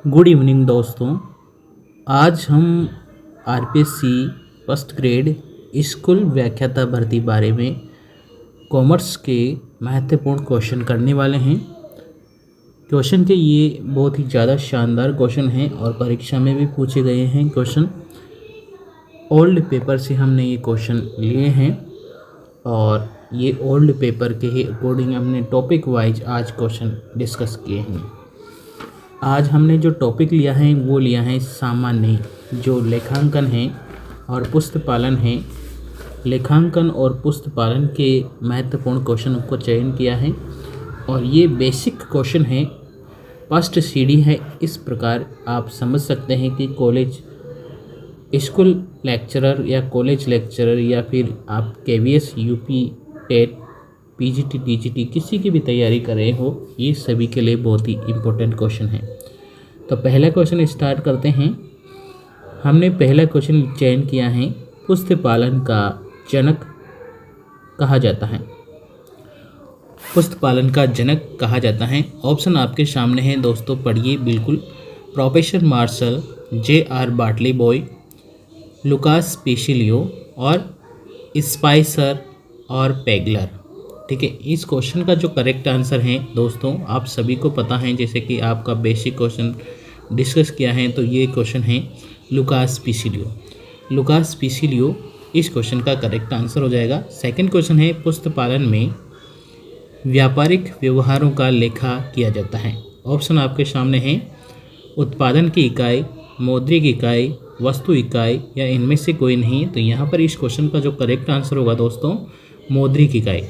Good evening दोस्तों। आज हम आरपीएससी फर्स्ट ग्रेड स्कूल व्याख्याता भर्ती बारे में कॉमर्स के महत्वपूर्ण क्वेश्चन करने वाले हैं। क्वेश्चन के ये बहुत ही ज़्यादा शानदार क्वेश्चन हैं और परीक्षा में भी पूछे गए हैं क्वेश्चन। ओल्ड पेपर से हमने ये क्वेश्चन लिए हैं और ये ओल्ड पेपर के ही अकॉर्डिंग हमने टॉपिक वाइज आज क्वेश्चन डिस्कस किए हैं। आज हमने जो टॉपिक लिया है वो लिया है सामान्य, जो लेखांकन है और पुस्तपालन है। लेखांकन और पुस्तपालन के महत्वपूर्ण क्वेश्चन को चयन किया है और ये बेसिक क्वेश्चन है, फर्स्ट सीढ़ी है। इस प्रकार आप समझ सकते हैं कि कॉलेज स्कूल लेक्चरर या कॉलेज लेक्चरर या फिर आप KVS, UP, TET, PGT, TGT किसी की भी तैयारी कर रहे हो, ये सभी के लिए बहुत ही इम्पोर्टेंट क्वेश्चन है। तो पहला क्वेश्चन स्टार्ट करते हैं। हमने पहला क्वेश्चन चयन किया है, पुस्तपालन का जनक कहा जाता है। पुस्तपालन का जनक कहा जाता है। ऑप्शन आपके सामने है दोस्तों, पढ़िए बिल्कुल। Professor Marshall, J.R. Bartley Boy, Lucas Pesilio और स्पाइसर और पेगलर। ठीक है, इस क्वेश्चन का जो करेक्ट आंसर है दोस्तों, आप सभी को पता है, जैसे कि आपका बेसिक क्वेश्चन डिस्कस किया है, तो ये क्वेश्चन है लुकास पेसिलियो। लुकास पेसिलियो इस क्वेश्चन का करेक्ट आंसर हो जाएगा। सेकंड क्वेश्चन है, पुस्तपालन में व्यापारिक व्यवहारों का लेखा किया जाता है। ऑप्शन आपके सामने है, उत्पादन की इकाई, मौद्रिक इकाई, वस्तु इकाई या इनमें से कोई नहीं। तो यहाँ पर इस क्वेश्चन का जो करेक्ट आंसर होगा दोस्तों, मौद्रिक इकाई।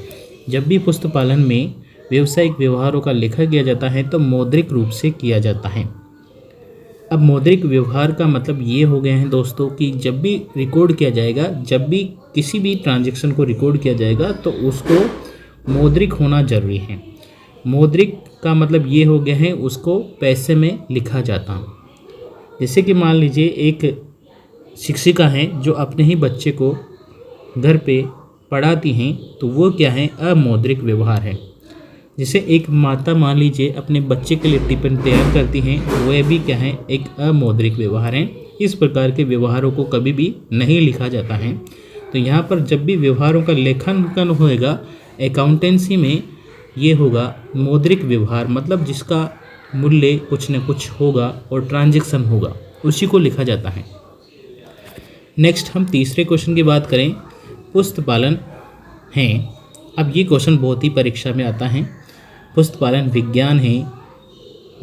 जब भी पुस्तपालन में व्यावसायिक व्यवहारों का लेखा किया जाता है तो मौद्रिक रूप से किया जाता है। अब मौद्रिक व्यवहार का मतलब ये हो गया है दोस्तों कि जब भी रिकॉर्ड किया जाएगा, जब भी किसी भी ट्रांजैक्शन को रिकॉर्ड किया जाएगा तो उसको मौद्रिक होना जरूरी है। मौद्रिक का मतलब ये हो गया है, उसको पैसे में लिखा जाता। जैसे कि मान लीजिए एक शिक्षिका हैं जो अपने ही बच्चे को घर पे पढ़ाती हैं, तो वो क्या है, अमौद्रिक व्यवहार है। जैसे एक माता मान लीजिए अपने बच्चे के लिए टिफिन तैयार करती हैं, वह भी क्या है, एक अमौद्रिक व्यवहार है। इस प्रकार के व्यवहारों को कभी भी नहीं लिखा जाता है। तो यहाँ पर जब भी व्यवहारों का लेखांकन होएगा अकाउंटेंसी में, ये होगा मौद्रिक व्यवहार, मतलब जिसका मूल्य कुछ न कुछ होगा और ट्रांजैक्शन होगा, उसी को लिखा जाता है। नेक्स्ट हम तीसरे क्वेश्चन की बात करें, पुस्तपालन है। अब ये क्वेश्चन बहुत ही परीक्षा में आता है। पुस्तपालन विज्ञान है,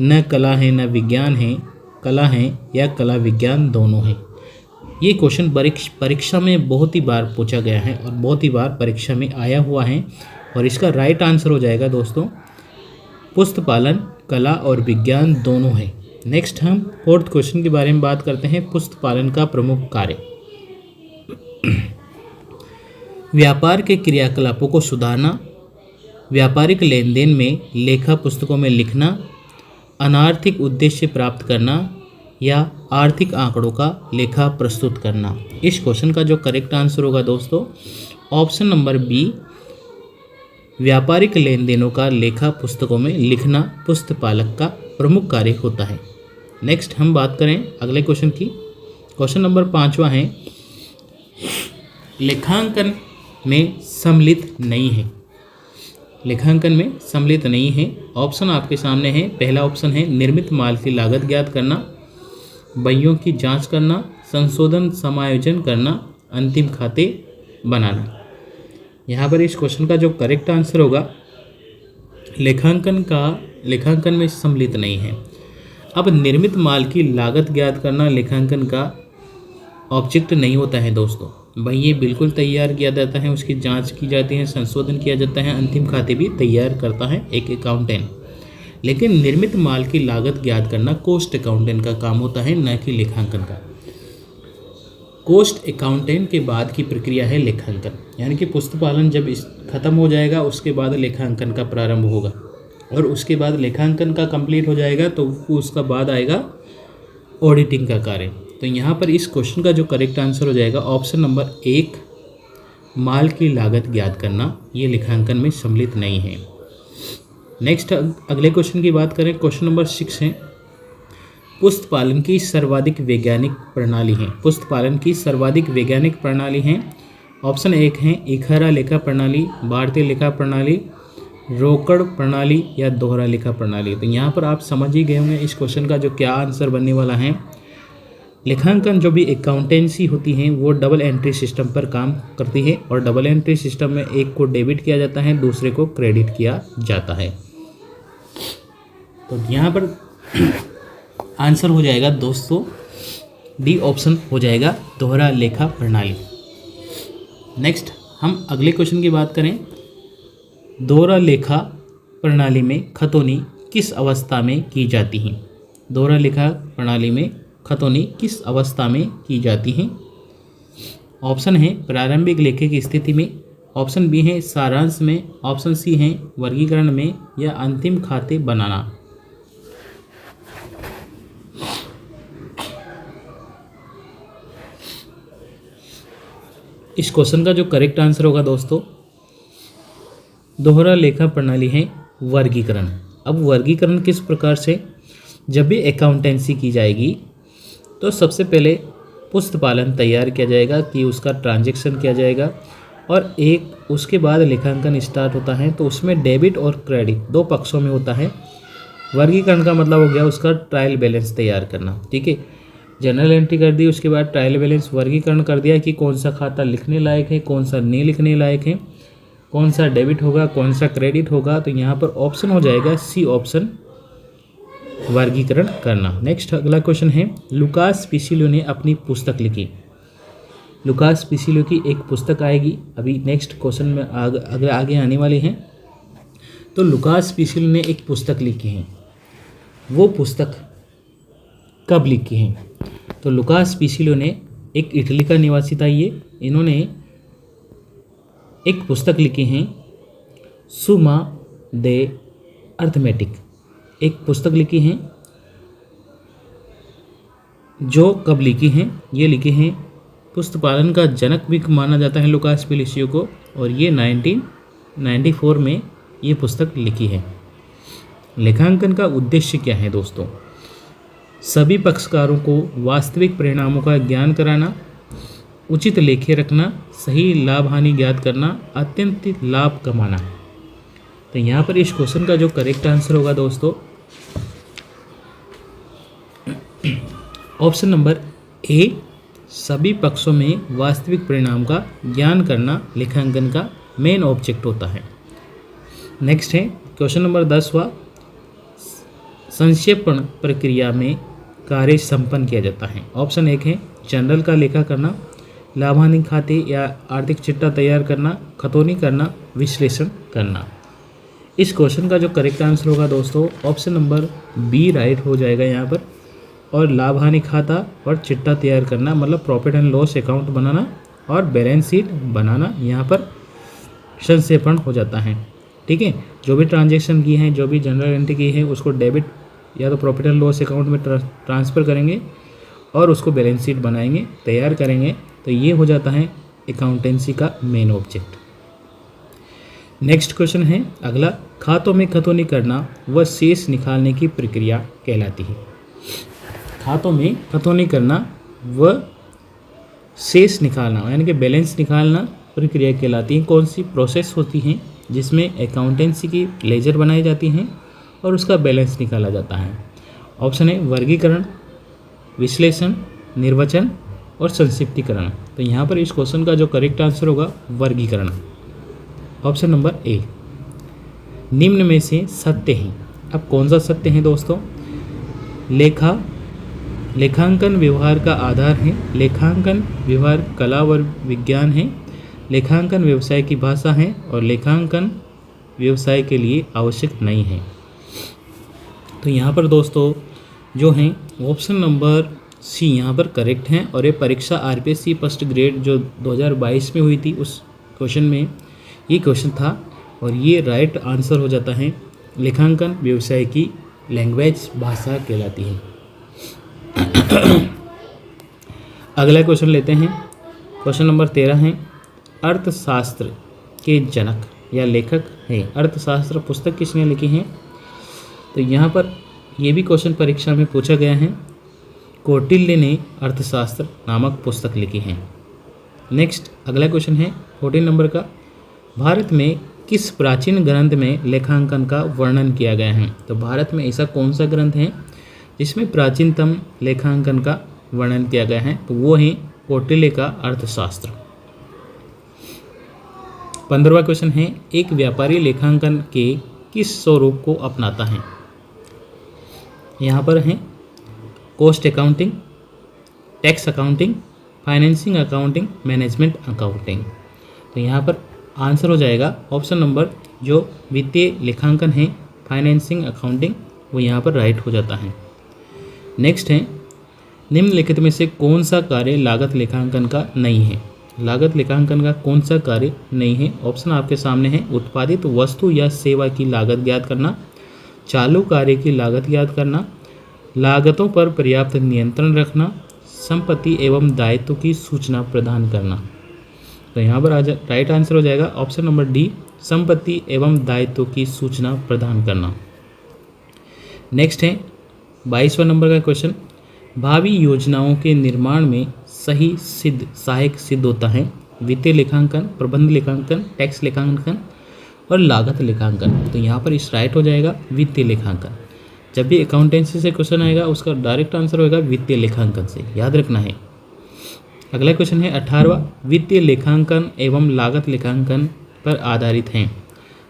न कला है, न विज्ञान है, कला है या कला विज्ञान दोनों है। ये क्वेश्चन परीक्षा में बहुत ही बार पूछा गया है और बहुत ही बार परीक्षा में आया हुआ है और इसका राइट आंसर हो जाएगा दोस्तों, पुस्तपालन कला और विज्ञान दोनों है। नेक्स्ट हम फोर्थ क्वेश्चन के बारे में बात करते हैं, पुस्तपालन का प्रमुख कार्य। व्यापार के क्रियाकलापों को सुधारना, व्यापारिक लेन देन में लेखा पुस्तकों में लिखना, अनार्थिक उद्देश्य प्राप्त करना या आर्थिक आंकड़ों का लेखा प्रस्तुत करना। इस क्वेश्चन का जो करेक्ट आंसर होगा दोस्तों, ऑप्शन नंबर बी, व्यापारिक लेन देनों का लेखा पुस्तकों में लिखना पुस्तपालक का प्रमुख कार्य होता है। नेक्स्ट हम बात करें अगले क्वेश्चन की। क्वेश्चन नंबर 5वां है, लेखांकन में सम्मिलित नहीं है। लेखांकन में सम्मिलित नहीं है। ऑप्शन आपके सामने है। पहला ऑप्शन है, निर्मित माल की लागत ज्ञात करना, बहियों की जांच करना, संशोधन समायोजन करना, अंतिम खाते बनाना। यहाँ पर इस क्वेश्चन का जो करेक्ट आंसर होगा, लेखांकन में सम्मिलित नहीं है। अब निर्मित माल की लागत ज्ञात करना लेखांकन का ऑब्जेक्ट नहीं होता है दोस्तों। भाई ये बिल्कुल तैयार किया जाता है, उसकी जांच की जाती है, संशोधन किया जाता है, अंतिम खाते भी तैयार करता है एक अकाउंटेंट। लेकिन निर्मित माल की लागत ज्ञात करना कॉस्ट अकाउंटेंट का काम होता है, न कि लेखांकन का। कॉस्ट अकाउंटेंट के बाद की प्रक्रिया है लेखांकन, यानी कि पुस्तपालन जब खत्म हो जाएगा उसके बाद लेखांकन का प्रारंभ होगा और उसके बाद लेखांकन का कंप्लीट हो जाएगा तो उसका बाद आएगा ऑडिटिंग का कार्य। तो यहाँ पर इस क्वेश्चन का जो करेक्ट आंसर हो जाएगा, ऑप्शन नंबर 1, माल की लागत ज्ञात करना, ये लेखांकन में सम्मिलित नहीं है। नेक्स्ट अगले क्वेश्चन की बात करें, क्वेश्चन नंबर 6 है, पुस्त पालन की सर्वाधिक वैज्ञानिक प्रणाली है? पुस्त पालन की सर्वाधिक वैज्ञानिक प्रणाली है, ऑप्शन 1 है इकहरा लेखा प्रणाली, भारतीय लेखा प्रणाली, रोकड़ प्रणाली या दोहरा लेखा प्रणाली। तो यहाँ पर आप समझ ही गए होंगे इस क्वेश्चन का जो क्या आंसर बनने वाला है। लेखांकन जो भी अकाउंटेंसी होती है वो डबल एंट्री सिस्टम पर काम करती है और डबल एंट्री सिस्टम में एक को डेबिट किया जाता है, दूसरे को क्रेडिट किया जाता है। तो यहाँ पर आंसर हो जाएगा दोस्तों डी ऑप्शन हो जाएगा, दोहरा लेखा प्रणाली। नेक्स्ट हम अगले क्वेश्चन की बात करें। दोहरा लेखा प्रणाली में खतौनी किस अवस्था में की जाती है? दोहरा लेखा प्रणाली में खतौनी किस अवस्था में की जाती है? ऑप्शन है प्रारंभिक लेखे की स्थिति में, ऑप्शन बी है सारांश में, ऑप्शन सी है वर्गीकरण में या अंतिम खाते बनाना। इस क्वेश्चन का जो करेक्ट आंसर होगा दोस्तों, दोहरा लेखा प्रणाली है वर्गीकरण। अब वर्गीकरण किस प्रकार से? जब भी अकाउंटेंसी की जाएगी तो सबसे पहले पुस्त पालन तैयार किया जाएगा कि उसका ट्रांजैक्शन किया जाएगा और एक उसके बाद लेखांकन स्टार्ट होता है, तो उसमें डेबिट और क्रेडिट दो पक्षों में होता है। वर्गीकरण का मतलब हो गया उसका ट्रायल बैलेंस तैयार करना, ठीक है। जनरल एंट्री कर दी, उसके बाद ट्रायल बैलेंस वर्गीकरण कर दिया कि कौन सा खाता लिखने लायक है, कौन सा नहीं लिखने लायक है, कौन सा डेबिट होगा, कौन सा क्रेडिट होगा। तो यहाँ पर ऑप्शन हो जाएगा सी ऑप्शन, वर्गीकरण करना। नेक्स्ट अगला क्वेश्चन है, लुकास पिसिलियो ने अपनी पुस्तक लिखी। लुकास पिसिलियो की एक पुस्तक आएगी अभी नेक्स्ट क्वेश्चन में आगे आने वाली है। तो लुकास पिसिलियो ने एक पुस्तक लिखी है, वो पुस्तक कब लिखी है? तो लुकास पिसिलियो ने एक इटली का निवासी था ये, इन्होंने एक पुस्तक लिखी है सुमा दे अर्थमेटिक, एक पुस्तक लिखी है जो कब लिखी है? ये लिखी है, पुस्तक पालन का जनक भी माना जाता है लुकास पिसिलियो को, और ये 1994 में ये पुस्तक लिखी है। लेखांकन का उद्देश्य क्या है दोस्तों? सभी पक्षकारों को वास्तविक परिणामों का ज्ञान कराना, उचित लेखे रखना, सही लाभ हानि ज्ञात करना, अत्यंत लाभ कमाना। तो यहाँ पर इस क्वेश्चन का जो करेक्ट आंसर होगा दोस्तों, ऑप्शन नंबर ए, सभी पक्षों में वास्तविक परिणाम का ज्ञान करना लेखांकन का मेन ऑब्जेक्ट होता है। नेक्स्ट है क्वेश्चन नंबर 10वां, संक्षेपण प्रक्रिया में कार्य संपन्न किया जाता है। ऑप्शन 1 है जनरल का लेखा करना, लाभ हानि खाते या आर्थिक चिट्ठा तैयार करना, खतौनी करना, विश्लेषण करना। इस क्वेश्चन का जो करेक्ट आंसर होगा दोस्तों, ऑप्शन नंबर बी राइट हो जाएगा यहाँ पर। और लाभ हानि खाता और चिट्ठा तैयार करना मतलब प्रॉफिट एंड लॉस अकाउंट बनाना और बैलेंस शीट बनाना, यहाँ पर संक्षेपण हो जाता है, ठीक है। जो भी ट्रांजैक्शन की है, जो भी जनरल एंट्री की है, उसको डेबिट या तो प्रॉफिट एंड लॉस अकाउंट में ट्रांसफ़र करेंगे और उसको बैलेंस शीट बनाएंगे, तैयार करेंगे। तो ये हो जाता है अकाउंटेंसी का मेन ऑब्जेक्ट। नेक्स्ट क्वेश्चन है अगला, खातों में खतौनी करना व शेष निकालने की प्रक्रिया कहलाती है। खातों में खतौनी करना व शेष निकालना यानी कि बैलेंस निकालना प्रक्रिया कहलाती है। कौन सी प्रोसेस होती है जिसमें अकाउंटेंसी की लेजर बनाई जाती हैं और उसका बैलेंस निकाला जाता है? ऑप्शन है वर्गीकरण, विश्लेषण, निर्वचन और संक्षिप्तीकरण। तो यहाँ पर इस क्वेश्चन का जो करेक्ट आंसर होगा वर्गीकरण, ऑप्शन नंबर ए। निम्न में से सत्य है, अब कौन सा सत्य है दोस्तों? लेखांकन व्यवहार का आधार है, लेखांकन व्यवहार कला व विज्ञान है, लेखांकन व्यवसाय की भाषा है और लेखांकन व्यवसाय के लिए आवश्यक नहीं है। तो यहाँ पर दोस्तों जो हैं ऑप्शन नंबर सी यहाँ पर करेक्ट हैं। और ये परीक्षा आरपीएससी फर्स्ट ग्रेड जो 2022 में हुई थी उस क्वेश्चन में ये क्वेश्चन था और ये राइट आंसर हो जाता है। लेखांकन व्यवसाय की लैंग्वेज भाषा कहलाती है। अगला क्वेश्चन लेते हैं, क्वेश्चन नंबर 13 है, अर्थशास्त्र के जनक या लेखक हैं। अर्थशास्त्र पुस्तक किसने लिखी है? तो यहाँ पर ये भी क्वेश्चन परीक्षा में पूछा गया है। कौटिल्य ने अर्थशास्त्र नामक पुस्तक लिखी है। नेक्स्ट अगला क्वेश्चन है 14 नंबर का, भारत में किस प्राचीन ग्रंथ में लेखांकन का वर्णन किया गया है? तो भारत में ऐसा कौन सा ग्रंथ है जिसमें प्राचीनतम लेखांकन का वर्णन किया गया है? तो वो है कौटिल्य का अर्थशास्त्र। 15वां क्वेश्चन है, एक व्यापारी लेखांकन के किस स्वरूप को अपनाता है? यहाँ पर है cost accounting, tax accounting, financing accounting, management accounting. तो यहाँ पर आंसर हो जाएगा ऑप्शन नंबर जो वित्तीय लेखांकन है, फाइनेंसिंग अकाउंटिंग, वो यहाँ पर राइट हो जाता है। नेक्स्ट है, निम्नलिखित में से कौन सा कार्य लागत लेखांकन का नहीं है? लागत लेखांकन का कौन सा कार्य नहीं है? ऑप्शन आपके सामने है, उत्पादित वस्तु या सेवा की लागत ज्ञात करना, चालू कार्य की लागत ज्ञात करना, लागतों पर पर्याप्त नियंत्रण रखना, संपत्ति एवं दायित्व की सूचना प्रदान करना। तो यहाँ पर राइट आंसर हो जाएगा ऑप्शन नंबर डी, संपत्ति एवं दायित्व की सूचना प्रदान करना। नेक्स्ट है 22वां नंबर का क्वेश्चन, भावी योजनाओं के निर्माण में सहायक सिद्ध होता है वित्तीय लेखांकन, प्रबंध लेखांकन, टैक्स लेखांकन और लागत लेखांकन। तो यहाँ पर इस राइट हो जाएगा वित्तीय लेखांकन। जब भी अकाउंटेंसी से क्वेश्चन आएगा उसका डायरेक्ट आंसर होगा वित्तीय लेखांकन से, याद रखना है। अगला क्वेश्चन है 18वां, वित्तीय लेखांकन एवं लागत लेखांकन पर आधारित हैं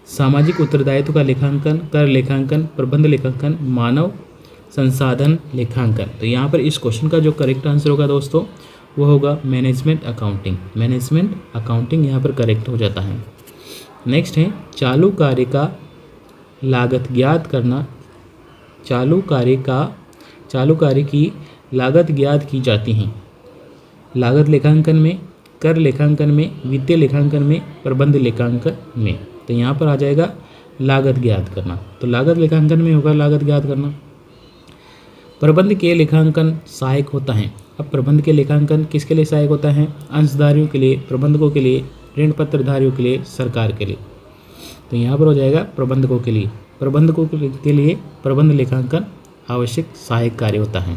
सामाजिक उत्तरदायित्व का लेखांकन, कर लेखांकन, प्रबंध लेखांकन, मानव संसाधन लेखांकन। तो यहाँ पर इस क्वेश्चन का जो करेक्ट आंसर होगा दोस्तों वो होगा मैनेजमेंट अकाउंटिंग। मैनेजमेंट अकाउंटिंग यहाँ पर करेक्ट हो जाता है। नेक्स्ट है, चालू कार्य का लागत ज्ञात करना, चालू कार्य की लागत ज्ञात की जाती हैं लागत लेखांकन में, कर लेखांकन में, वित्तीय लेखांकन में, प्रबंध लेखांकन में। तो यहाँ पर आ जाएगा लागत ज्ञात करना। तो लागत लेखांकन में होगा लागत ज्ञात करना। प्रबंध के लेखांकन सहायक होता है। अब प्रबंध के लेखांकन किसके लिए सहायक होता है? अंशधारियों के लिए, प्रबंधकों के लिए, ऋण पत्रधारियों के लिए, सरकार के लिए। तो यहाँ पर हो जाएगा प्रबंधकों के लिए। प्रबंधकों के लिए प्रबंध लेखांकन आवश्यक सहायक कार्य होता है।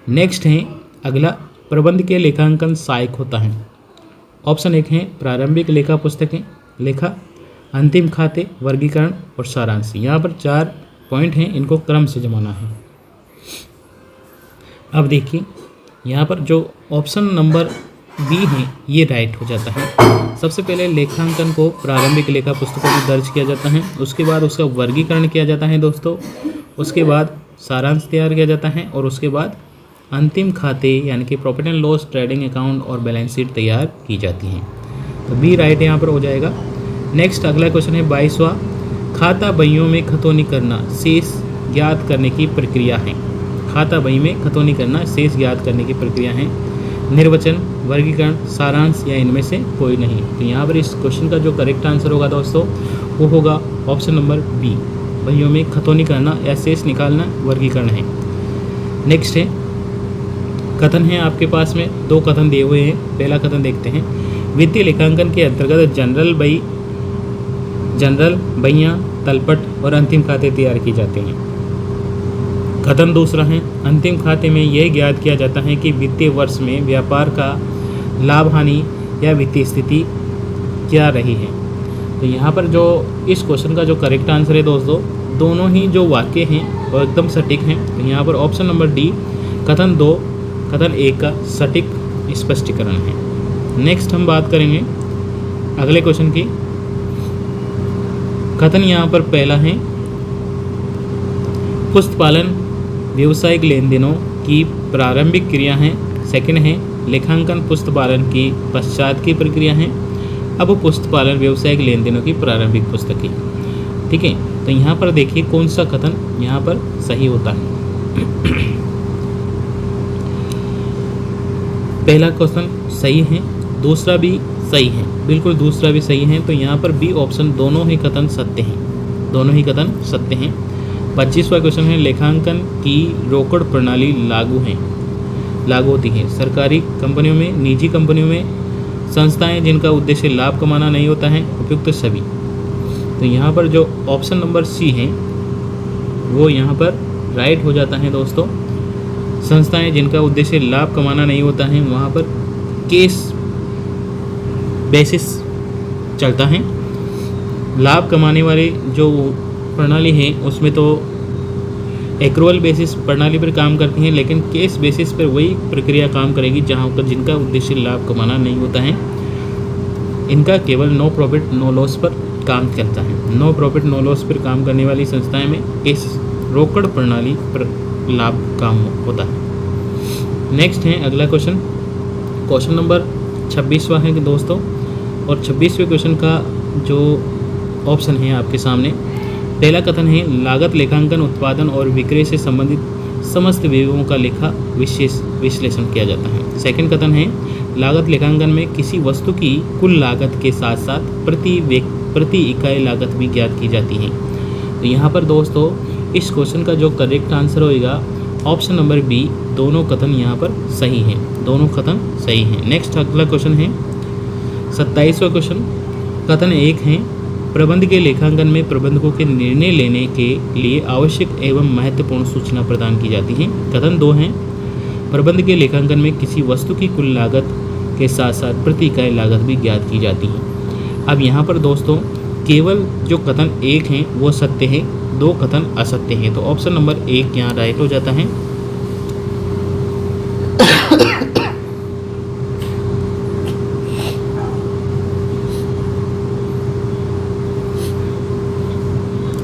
नेक्स्ट है अगला, प्रबंध के लेखांकन सहायक होता है। ऑप्शन 1 है प्रारंभिक लेखा पुस्तकें, लेखा, अंतिम खाते, वर्गीकरण और सारांश। यहाँ पर 4 पॉइंट हैं, इनको क्रम से जमाना है। अब देखिए यहाँ पर जो ऑप्शन नंबर बी है ये राइट हो जाता है। सबसे पहले लेखांकन को प्रारंभिक लेखा पुस्तकों में दर्ज किया जाता है, उसके बाद उसका वर्गीकरण किया जाता है दोस्तों, उसके बाद सारांश तैयार किया जाता है और उसके बाद अंतिम खाते यानी कि profit and loss, trading account और बैलेंस शीट तैयार की जाती हैं। तो बी राइट यहाँ पर हो जाएगा। नेक्स्ट अगला क्वेश्चन है 22वां, खाता बहियों में खतौनी करना शेष ज्ञात करने की प्रक्रिया है। खाता बही में खतौनी करना शेष ज्ञात करने की प्रक्रिया है। निर्वचन, वर्गीकरण, सारांश या इनमें से कोई नहीं। तो यहाँ पर इस क्वेश्चन का जो करेक्ट आंसर होगा दोस्तों वो होगा ऑप्शन नंबर बी, बहियों में खतौनी करना या शेष निकालना वर्गीकरण है। नेक्स्ट है कथन है आपके पास में 2 कथन दिए हुए हैं। पहला कथन देखते हैं, वित्तीय लेखांकन के अंतर्गत जनरल बहियां, तलपट और अंतिम खाते तैयार किए जाते हैं। कथन दूसरा है, अंतिम खाते में यह ज्ञात किया जाता है कि वित्तीय वर्ष में व्यापार का लाभ हानि या वित्तीय स्थिति क्या रही है। तो यहाँ पर जो इस क्वेश्चन का जो करेक्ट आंसर है दोस्तों, दोनों ही जो वाक्य हैं वो एकदम सटीक हैं। तो यहाँ पर ऑप्शन नंबर डी, कथन 2 कथन 1 का सटीक स्पष्टीकरण है। नेक्स्ट हम बात करेंगे अगले क्वेश्चन की। कथन यहाँ पर पहला है, पुस्तपालन व्यावसायिक लेन देनों की प्रारंभिक क्रिया है। सेकंड है, लेखांकन पुस्तपालन की पश्चात की प्रक्रिया है। अब पुस्तपालन व्यावसायिक लेन देनों की प्रारंभिक पुस्तकें। ठीक है, तो यहाँ पर देखिए कौन सा कथन यहाँ पर सही होता है। पहला क्वेश्चन सही है, दूसरा भी सही है, बिल्कुल दूसरा भी सही है। तो यहाँ पर बी ऑप्शन दोनों ही कथन सत्य हैं, दोनों ही कथन सत्य हैं। 25वां क्वेश्चन है, लेखांकन की रोकड़ प्रणाली लागू होती है सरकारी कंपनियों में, निजी कंपनियों में, संस्थाएं जिनका उद्देश्य लाभ कमाना नहीं होता है, उपयुक्त सभी। तो यहाँ पर जो ऑप्शन नंबर सी है वो यहाँ पर राइट हो जाता है दोस्तों। संस्थाएं जिनका उद्देश्य लाभ कमाना नहीं होता है वहाँ पर केस बेसिस चलता है। लाभ कमाने वाली जो प्रणाली है उसमें तो एक्रूअल बेसिस प्रणाली पर काम करती हैं, लेकिन केस बेसिस पर वही प्रक्रिया काम करेगी जहाँ पर जिनका उद्देश्य लाभ कमाना नहीं होता है। इनका केवल नो प्रॉफिट नो लॉस पर काम करता है। नो प्रॉफिट नो लॉस पर काम करने वाली संस्थाएं में केस रोकड़ प्रणाली पर लाभ काम होता है। नेक्स्ट है अगला क्वेश्चन, क्वेश्चन नंबर 26वां है दोस्तों, और 26वें क्वेश्चन का जो ऑप्शन है आपके सामने, पहला कथन है लागत लेखांकन उत्पादन और विक्रय से संबंधित समस्त विभागों का लेखा विशेष विश्लेषण किया जाता है। सेकंड कथन है लागत लेखांकन में किसी वस्तु की कुल लागत के साथ साथ प्रति इकाई लागत भी ज्ञात की जाती है। तो यहाँ पर दोस्तों इस क्वेश्चन का जो करेक्ट आंसर होएगा ऑप्शन नंबर बी, दोनों कथन यहाँ पर सही हैं, दोनों कथन सही हैं। नेक्स्ट अगला क्वेश्चन है 27वां क्वेश्चन, कथन 1 है प्रबंध के लेखांकन में प्रबंधकों के निर्णय लेने के लिए आवश्यक एवं महत्वपूर्ण सूचना प्रदान की जाती है। कथन 2 है प्रबंध के लेखांकन में किसी वस्तु की कुल लागत के साथ साथ प्रति इकाई लागत भी ज्ञात की जाती है। अब यहाँ पर दोस्तों केवल जो कथन 1 है वो सत्य है, 2 कथन असत्य हैं, तो ऑप्शन नंबर 1 यहाँ राइट हो जाता है।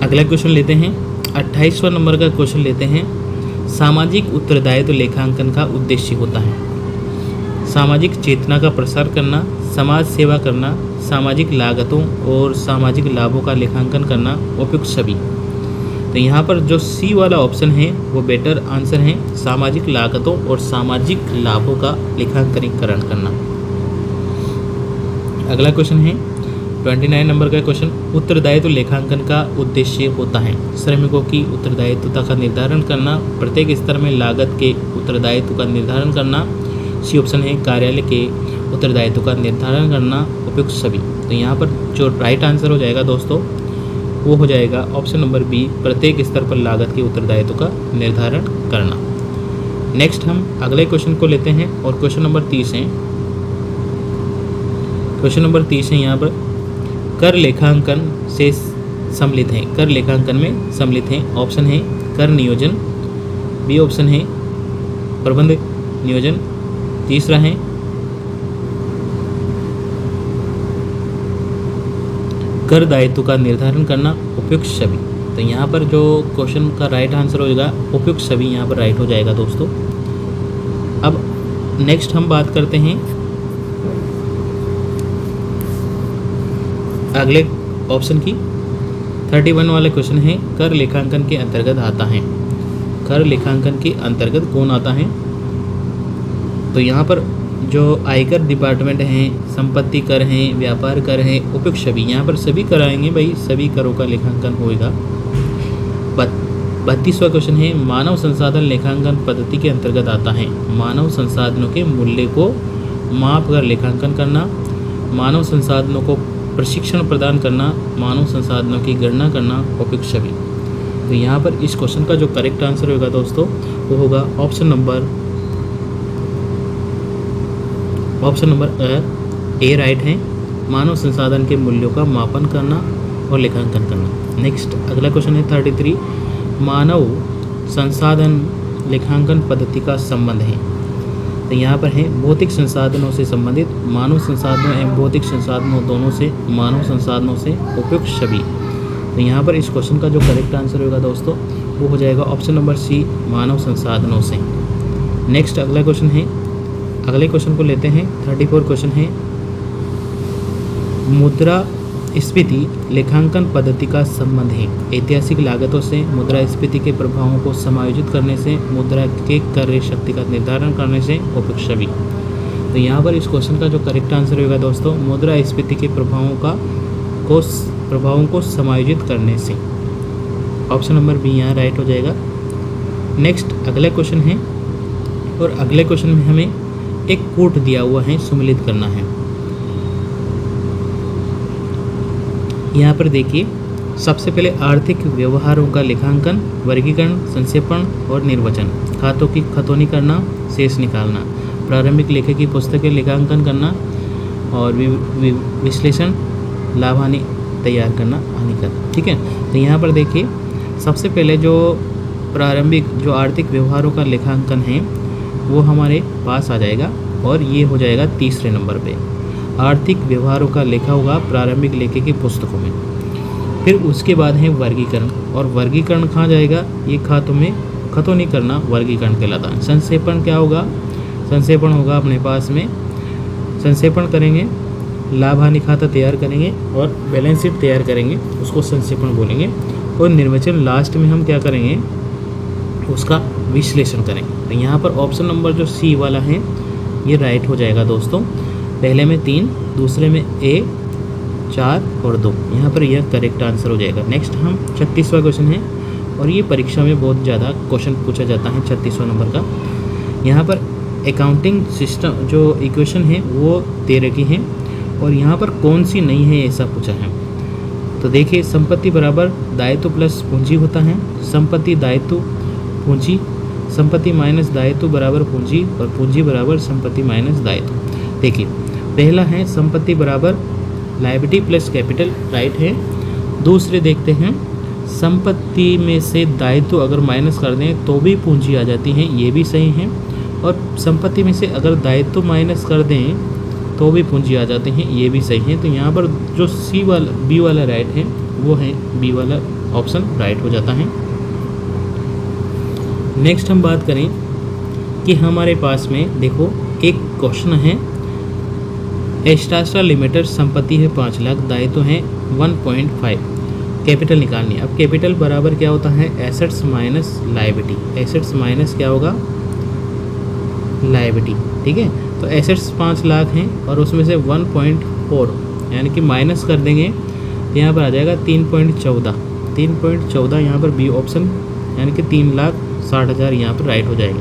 अगला क्वेश्चन लेते हैं, 28वां नंबर का क्वेश्चन लेते हैं। सामाजिक उत्तरदायित्व लेखांकन का उद्देश्य होता है सामाजिक चेतना का प्रसार करना, समाज सेवा करना, सामाजिक लागतों और सामाजिक लाभों का लेखांकन करना, उपयुक्त सभी। तो यहाँ पर जो सी वाला ऑप्शन है वो बेटर आंसर है, सामाजिक लागतों और सामाजिक लाभों का लेखांकनीकरण करना। अगला क्वेश्चन है 29 नंबर का क्वेश्चन, उत्तरदायित्व लेखांकन का उद्देश्य होता है श्रमिकों की उत्तरदायित्वता का निर्धारण करना, प्रत्येक स्तर में लागत के उत्तरदायित्व का निर्धारण करना। सी ऑप्शन है कार्यालय के उत्तरदायित्व का निर्धारण करना, उपयुक्त सभी। तो यहाँ पर जो राइट आंसर हो जाएगा दोस्तों वो हो जाएगा ऑप्शन नंबर बी, प्रत्येक स्तर पर लागत के उत्तरदायित्व का निर्धारण करना। नेक्स्ट हम अगले क्वेश्चन को लेते हैं और क्वेश्चन नंबर 30 है। क्वेश्चन नंबर 30 है यहाँ पर कर लेखांकन से सम्मिलित हैं, कर लेखांकन में सम्मिलित हैं। ऑप्शन है कर नियोजन, बी ऑप्शन है प्रबंध नियोजन, तीसरा है कर दायित्व का निर्धारण करना, उपयुक्त सभी। तो यहाँ पर जो क्वेश्चन का राइट आंसर होगा उपयुक्त सभी यहाँ पर राइट हो जाएगा दोस्तों। अब नेक्स्ट हम बात करते हैं अगले ऑप्शन की। 31 वाला क्वेश्चन है कर लेखांकन के अंतर्गत आता है, कर लेखांकन के अंतर्गत कौन आता है। तो यहाँ पर जो आयकर डिपार्टमेंट हैं, संपत्ति कर हैं, व्यापार कर हैं, उपयुक्त सभी, यहाँ पर सभी कर आएंगे भाई, सभी करों का लेखांकन होएगा। 32वां क्वेश्चन है मानव संसाधन लेखांकन पद्धति के अंतर्गत आता है, मानव संसाधनों के मूल्य को माप कर लेखांकन करना, मानव संसाधनों को प्रशिक्षण प्रदान करना, मानव संसाधनों की गणना करना, उपयुक्त सभी। तो यहाँ पर इस क्वेश्चन का जो करेक्ट आंसर होगा दोस्तों वो होगा ऑप्शन नंबर ए राइट है, मानव संसाधन के मूल्यों का मापन करना और लेखांकन करना। नेक्स्ट अगला क्वेश्चन है 33, मानव संसाधन लेखांकन पद्धति का संबंध है। तो यहाँ पर है भौतिक संसाधनों से संबंधित, मानव संसाधनों एवं भौतिक संसाधनों दोनों से, मानव संसाधनों से, उपयुक्त सभी। तो यहाँ पर इस क्वेश्चन का जो करेक्ट आंसर होगा दोस्तों वो हो जाएगा ऑप्शन नंबर सी, मानव संसाधनों से। नेक्स्ट अगला क्वेश्चन है, अगले क्वेश्चन को लेते हैं 34 क्वेश्चन है मुद्रा स्फीति लेखांकन पद्धति का संबंध है, ऐतिहासिक लागतों से, मुद्रा स्फीति के प्रभावों को समायोजित करने से, मुद्रा के क्रय शक्ति का निर्धारण करने से, उपयुक्त सभी। तो यहाँ पर इस क्वेश्चन का जो करेक्ट आंसर होगा दोस्तों मुद्रा स्फीति के प्रभावों को समायोजित करने से, ऑप्शन नंबर बी यहाँ राइट हो जाएगा। नेक्स्ट अगला क्वेश्चन है और अगले क्वेश्चन में हमें एक कोट दिया हुआ है, सम्मिलित करना है। यहाँ पर देखिए सबसे पहले आर्थिक व्यवहारों का लेखांकन, वर्गीकरण, संक्षेपण और निर्वचन, खातों की खतौनी करना, शेष निकालना, प्रारंभिक लेखे की पुस्तक के लेखांकन करना और विश्लेषण, लाभ हानि तैयार करना, हानिकर। ठीक है, तो यहाँ पर देखिए सबसे पहले जो प्रारंभिक जो आर्थिक व्यवहारों का लेखांकन है वो हमारे पास आ जाएगा और ये हो जाएगा तीसरे नंबर पे। आर्थिक व्यवहारों का लेखा होगा प्रारंभिक लेखे की पुस्तकों में। फिर उसके बाद है वर्गीकरण, और वर्गीकरण कहाँ जाएगा, ये खातों में खतौनी करना वर्गीकरण कहलाता है। संक्षेपण क्या होगा, संक्षेपण होगा अपने पास में, संक्षेपण करेंगे, लाभ हानि खाता तैयार करेंगे और बैलेंस शीट तैयार करेंगे, उसको संक्षेपण बोलेंगे। और निर्वचन लास्ट में हम क्या करेंगे, उसका विश्लेषण करेंगे। तो यहाँ पर ऑप्शन नंबर जो सी वाला है ये राइट हो जाएगा दोस्तों। पहले में 3, दूसरे में ए, 4 और 2, यहाँ पर यह करेक्ट आंसर हो जाएगा। नेक्स्ट हम 36वां क्वेश्चन है, और ये परीक्षा में बहुत ज़्यादा क्वेश्चन पूछा जाता है 36वां नंबर का। यहाँ पर अकाउंटिंग सिस्टम जो इक्वेशन है वो 13 की है, और यहाँ पर कौन सी नहीं है ऐसा पूछा है। तो देखिए संपत्ति बराबर दायित्व प्लस पूंजी होता है, संपत्ति दायित्व पूंजी, संपत्ति माइनस दायित्व बराबर पूंजी, और पूंजी बराबर संपत्ति माइनस दायित्व। देखिए पहला है संपत्ति बराबर लायबिलिटी प्लस कैपिटल, राइट है। दूसरे देखते हैं संपत्ति में से दायित्व अगर माइनस कर दें तो भी पूंजी आ जाती है, ये भी सही है। और संपत्ति में से अगर दायित्व माइनस कर दें तो भी पूंजी आ जाते हैं, ये भी सही है। तो यहाँ पर जो सी वाला बी वाला राइट है वो है बी वाला ऑप्शन राइट हो जाता है। नेक्स्ट हम बात करें कि हमारे पास में देखो एक क्वेश्चन है, एस्ट्रास्ट्रा लिमिटेड संपत्ति है 5 लाख, दायित्व है 1.5, कैपिटल निकालनी है। अब कैपिटल बराबर क्या होता है, assets minus liability, assets minus क्या होगा, लायबिलिटी। ठीक है, तो एसेट्स 5 लाख हैं और उसमें से 1.4 यानी कि माइनस कर देंगे तो यहाँ पर आ जाएगा 3.14, 3.14 यहाँ पर बी ऑप्शन यानी कि 3,60,000 यहाँ पर राइट हो जाएगा।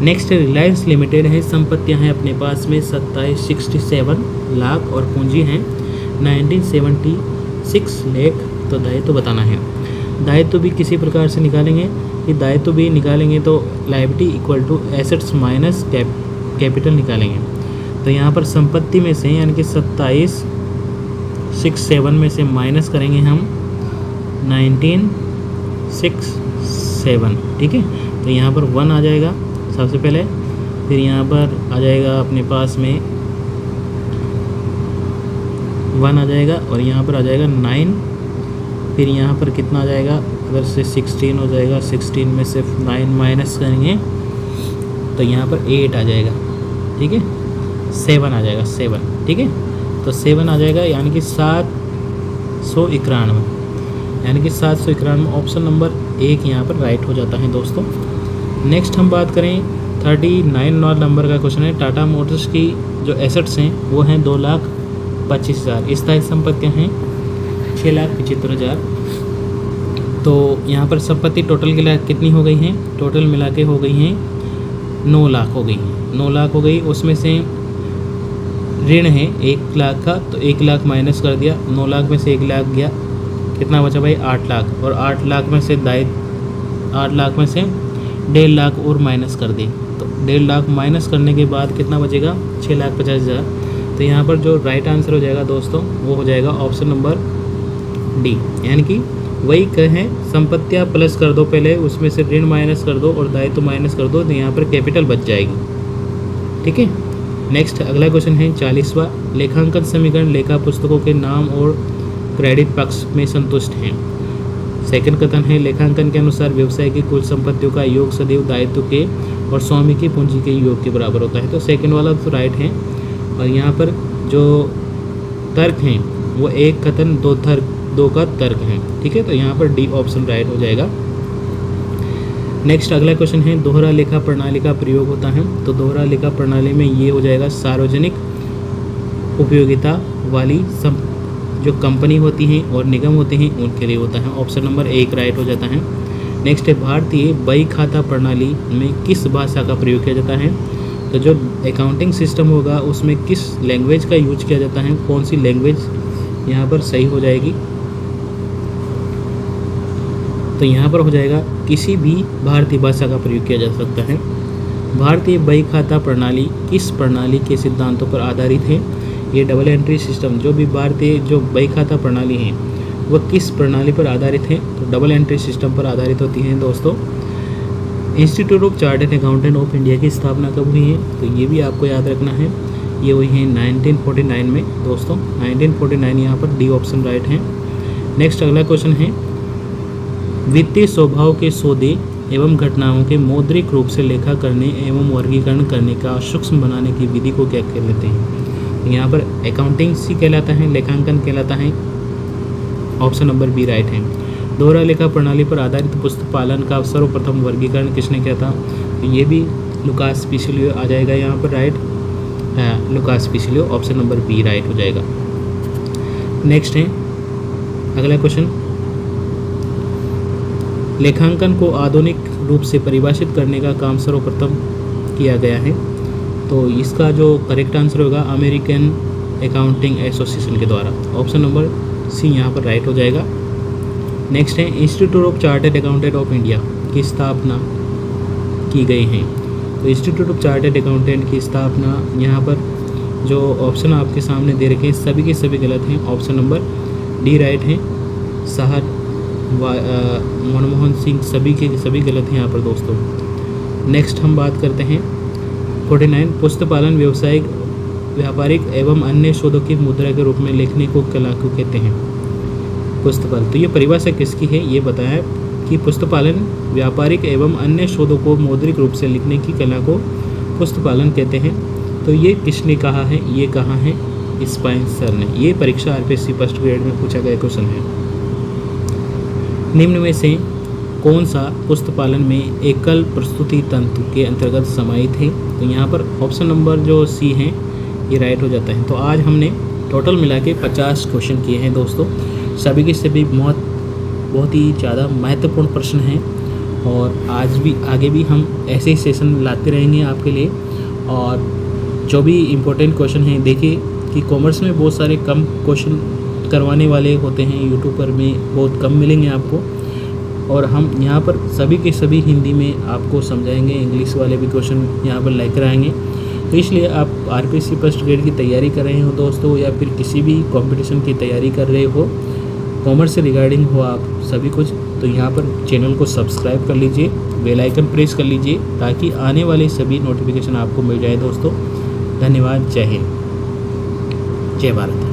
नेक्स्ट रिलायंस लिमिटेड है, संपत्तियाँ हैं अपने पास में 67 लाख और पूंजी हैं 1976 लाख। तो दायित्व बताना है, दायित्व भी किसी प्रकार से निकालेंगे कि दायित्व भी निकालेंगे तो liability equal to assets minus capital निकालेंगे। तो यहाँ पर संपत्ति में से यानी कि 2767 में से माइनस करेंगे हम 1967। ठीक है, तो यहाँ पर 1 आ जाएगा सबसे पहले, फिर यहाँ पर आ जाएगा अपने पास में 1 आ जाएगा और यहाँ पर आ जाएगा 9, फिर यहाँ पर कितना आ जाएगा, अगर से 16 हो जाएगा, 16 में से 9 माइनस करेंगे तो यहाँ पर 8 आ जाएगा। ठीक है, 7 आ जाएगा, 7। ठीक है, तो 7 आ जाएगा यानी कि 791, यानी कि 791 ऑप्शन नंबर 1 यहाँ पर राइट हो जाता है दोस्तों। नेक्स्ट हम बात करें 39 नंबर का क्वेश्चन है, टाटा मोटर्स की जो एसेट्स हैं वो हैं 2,25,000, स्थायी संपत्तियाँ हैं 6,75,000। तो यहाँ पर संपत्ति टोटल के कितनी हो गई हैं, टोटल मिला के हो गई हैं 9 लाख हो गई हैं, 9 लाख हो गई। उसमें से ऋण है 1 लाख का, तो 1 लाख माइनस कर दिया, 9 लाख में से 1 लाख गया, कितना बचा भाई 8 लाख, और 8 लाख में से 8 लाख में से 1.5 लाख और माइनस कर दी, तो 1.5 लाख माइनस करने के बाद कितना बचेगा 6,50,000। तो यहाँ पर जो राइट आंसर हो जाएगा दोस्तों वो हो जाएगा ऑप्शन नंबर डी, यानी कि वही कहें संपत्तियाँ प्लस कर दो पहले, उसमें से ऋण माइनस कर दो और दायित्व माइनस कर दो, तो यहाँ पर कैपिटल बच जाएगी। ठीक है, नेक्स्ट अगला क्वेश्चन है 40वां, लेखांकन समीकरण लेखा पुस्तकों के नाम और क्रेडिट पक्ष में संतुष्ट हैं। सेकंड कथन है, लेखांकन के अनुसार व्यवसाय की कुल संपत्तियों का योग सदैव दायित्व के और स्वामी की पूंजी के योग के बराबर होता है। तो सेकंड वाला तो राइट है, और यहाँ पर जो तर्क हैं वो एक कथन दो का तर्क है। ठीक है, तो यहाँ पर डी ऑप्शन राइट हो जाएगा। नेक्स्ट अगला क्वेश्चन है, दोहरा लेखा प्रणाली का प्रयोग होता है। तो दोहरा लेखा प्रणाली में ये हो जाएगा सार्वजनिक उपयोगिता वाली जो कंपनी होती हैं और निगम होते हैं उनके लिए होता है, ऑप्शन नंबर 1 राइट हो जाता है। नेक्स्ट है, भारतीय बही खाता प्रणाली में किस भाषा का प्रयोग किया जाता है। तो जो अकाउंटिंग सिस्टम होगा उसमें किस लैंग्वेज का यूज किया जाता है, कौन सी लैंग्वेज यहाँ पर सही हो जाएगी। तो यहाँ पर हो जाएगा किसी भी भारतीय भाषा का प्रयोग किया जा सकता है। भारतीय बही खाता प्रणाली किस प्रणाली के सिद्धांतों पर आधारित है? ये डबल एंट्री सिस्टम, जो भी भारतीय जो बही खाता प्रणाली है वह किस प्रणाली पर आधारित है? तो डबल एंट्री सिस्टम पर आधारित होती है दोस्तों। Institute of chartered accountant of India की स्थापना कब हुई है? तो ये भी आपको याद रखना है, ये हुई है 1949 में दोस्तों। 1949 यहाँ पर डी ऑप्शन राइट है। नेक्स्ट अगला क्वेश्चन है, वित्तीय स्वभाव के सौदे एवं घटनाओं के मौद्रिक रूप से लेखा करने एवं वर्गीकरण करने का सूक्ष्म बनाने की विधि को क्या कहते हैं? यहाँ पर अकाउंटिंग कहलाता है, लेखांकन कहलाता है। ऑप्शन नंबर बी राइट है। दोहरा लेखा प्रणाली पर आधारित पुस्तक पालन का सर्वप्रथम वर्गीकरण किसने किया था? तो ये भी लुकास पिसिलियो आ जाएगा यहाँ पर right, Lucas Pisilio. Option number B right हो जाएगा। नेक्स्ट है अगला क्वेश्चन, लेखांकन को आधुनिक रूप से परिभाषित करने का काम सर्वप्रथम किया गया है। तो इसका जो करेक्ट आंसर होगा अमेरिकन अकाउंटिंग एसोसिएशन के द्वारा। ऑप्शन नंबर सी यहाँ पर राइट हो जाएगा। नेक्स्ट है, institute of chartered accountant of India की स्थापना की गई है। तो इंस्टीट्यूट ऑफ चार्टर्ड अकाउंटेंट की स्थापना, यहाँ पर जो ऑप्शन आपके सामने दे रखे हैं सभी के सभी गलत हैं। ऑप्शन नंबर डी राइट है। सर मनमोहन सिंह सभी के सभी गलत हैं यहाँ पर दोस्तों। नेक्स्ट हम बात करते हैं 49, पुस्तक पालन व्यवसायिक व्यापारिक एवं अन्य शोधों की मुद्रा के रूप में लिखने को कला को कहते हैं? पुस्तक पालन, तो ये परिभाषा किसकी है ये बताया कि पुस्तक पालन व्यापारिक एवं अन्य शोधों को मौद्रिक रूप से लिखने की कला को पुस्तक पालन कहते हैं। तो ये किसने कहा है? ये कहा है स्पेंसर ने। ये परीक्षा आरपीएससी फर्स्ट ग्रेड में पूछा गया क्वेश्चन है। निम्न में से कौन सा पुस्तक पालन में एकल प्रस्तुति तंत्र के अंतर्गत समाहित है? तो यहाँ पर ऑप्शन नंबर जो सी है ये राइट हो जाता है। तो आज हमने टोटल मिला के 50 क्वेश्चन किए हैं दोस्तों। सभी के सभी बहुत ही ज़्यादा महत्वपूर्ण प्रश्न हैं और आज भी आगे भी हम ऐसे ही सेशन लाते रहेंगे आपके लिए। और जो भी इम्पोर्टेंट क्वेश्चन हैं, देखिए कि कॉमर्स में बहुत सारे कम क्वेश्चन करवाने वाले होते हैं, यूट्यूब पर में बहुत कम मिलेंगे आपको। और हम यहाँ पर सभी के सभी हिंदी में आपको समझाएंगे, इंग्लिश वाले भी क्वेश्चन यहाँ पर लेकर आएंगे। तो इसलिए आप आरपीएससी फर्स्ट ग्रेड की तैयारी कर रहे हो दोस्तों, या फिर किसी भी कंपटीशन की तैयारी कर रहे हो, कॉमर्स से रिगार्डिंग हो आप सभी कुछ, तो यहाँ पर चैनल को सब्सक्राइब कर लीजिए, बेल आइकन प्रेस कर लीजिए ताकि आने वाले सभी नोटिफिकेशन आपको मिल जाए दोस्तों। धन्यवाद। जय हिंद, जय भारत।